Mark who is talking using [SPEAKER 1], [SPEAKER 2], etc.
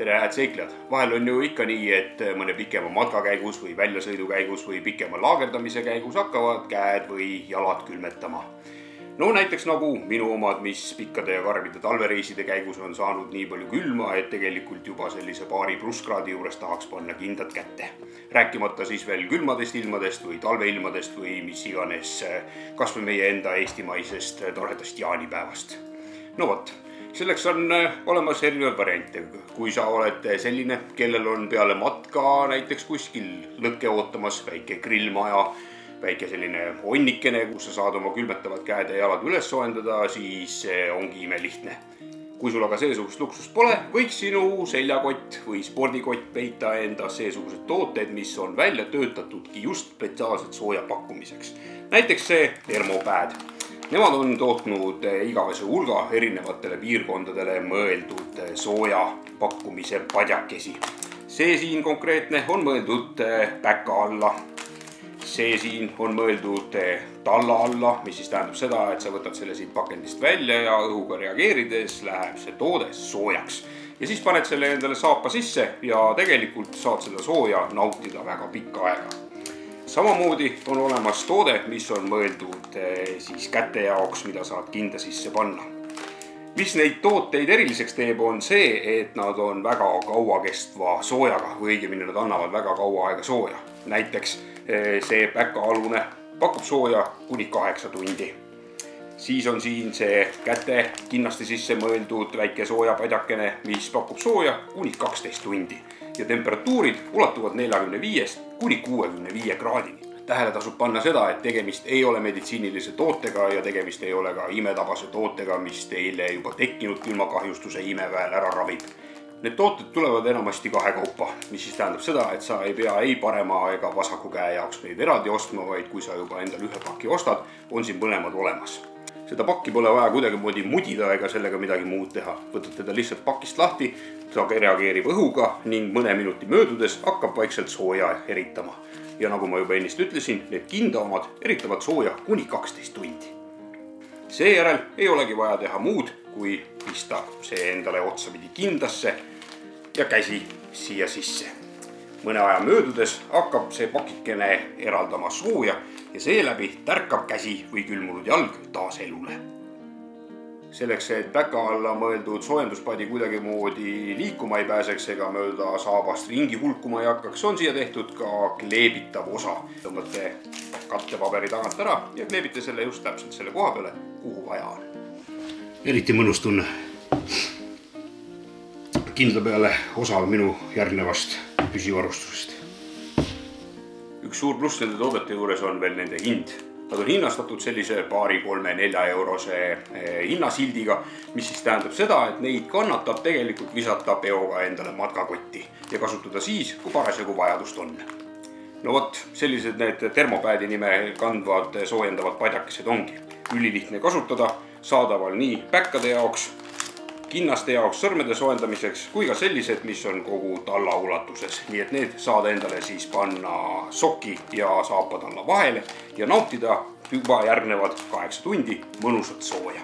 [SPEAKER 1] tere, hääd seiklejad! Vahel on ju ikka nii, et mõne pikema matka käigus või väljasõidu käigus või pikema laagerdamise käigus hakkavad käed või jalad külmetama. No näiteks nagu minu omad, mis pikkade ja karmide talvereiside käigus on saanud nii palju külma, et tegelikult juba sellise paari plusskraadi juures tahaks panna kindad kätte. Rääkimata siis veel külmadest ilmadest või talveilmadest või mis iganes, kas või meie enda eestimaisest toredast jaanipäevast. No vot. Selleks on olemas erinevaid variante. Kui sa oled selline, kellel on peale matka näiteks kuskil lõkke ootamas väike grillmaja, väike selline onnikene, kus sa saad oma külmetavad käed ja jalad üles soojendada, siis ongi imelihtne. Kui sul aga seesugust luksust pole, võiks sinu seljakott või spordikott peita endas seesugused tooted, mis on välja töötatudki just spetsiaalselt sooja pakkumiseks. Näiteks see termopääd. Nemad on tootnud igavese hulga erinevatele piirkondadele mõeldud sooja pakkumise padjakesi. See siin konkreetne on mõeldud päka alla. See siin on mõeldud talla alla, mis siis tähendab seda, et sa võtad selle siit pakendist välja ja õhuga reageerides läheb see toode soojaks. Ja siis paned selle endale saapa sisse ja tegelikult saad seda sooja nautida väga pikka aega. Samamoodi on olemas toode, mis on mõeldud siis käte jaoks, mida saad kinda sisse panna. Mis neid tooteid eriliseks teeb, on see, et nad on väga kaua kestva soojaga või õigemini nad annavad väga kaua aega sooja. Näiteks see päkaalune pakub sooja kuni 8 tundi. Siis on siin see käte kindlasti sisse mõeldud väike sooja padjakene, mis pakub sooja kuni 12 tundi. Ja temperatuurid ulatuvad 45 kuni 65 kraadini. Tähele tasub panna seda, et tegemist ei ole meditsiinilise tootega ja tegemist ei ole ka imetabase tootega, mis teile juba tekkinud külmakahjustuse imeväel ära ravib. Need tooted tulevad enamasti kahekaupa, mis siis tähendab seda, et sa ei pea ei parema ega vasaku käe jaoks neid eraldi ostma, vaid kui sa juba endal ühe paki ostad, on siin mõlemad olemas. Seda pakki pole vaja kuidagimoodi mudida ega sellega midagi muud teha. Võtad teda lihtsalt pakist lahti, ta reageerib õhuga ning mõne minuti möödudes hakkab vaikselt sooja eritama. Ja nagu ma juba ennist ütlesin, need kindaomad eritavad sooja kuni 12 tundi. Seejärel ei olegi vaja teha muud, kui pista see endale otsapidi kindasse ja käsi siia sisse. Mõne aja möödudes hakkab see pakikene eraldama sooja ja seeläbi tärkab käsi või külmunud jalg taas elule. Selleks, et päka alla mõeldud soojenduspadi kuidagimoodi liikuma ei pääseks ega mööda saabast ringi hulkuma ei hakkaks, on siia tehtud ka kleebitav osa. Tõmbate kattepaberi tagant ära ja kleebite selle just täpselt selle koha peale, kuhu vaja on. Eriti mõnus tunne. Kindla peale osa minu järgnevast püsivarustusest. Üks suur pluss nende toodete juures on veel nende hind. Nad on hinnastatud sellise 2-3-4 eurose hinnasildiga, mis siis tähendab seda, et neid kannatab tegelikult visata peoga endale matkakotti ja kasutada siis, kui parasjagu vajadust on. No vot, sellised need termopäädi nime kandvad soojendavad padjakesed ongi. Ülilihtne kasutada, saadaval nii päkkade jaoks, kinnaste jaoks sõrmede soojendamiseks kui ka sellised, mis on kogu talla ulatuses. Nii et need saada endale siis panna soki ja saapa talla vahele ja nautida juba järgnevad 8 tundi mõnusat sooja.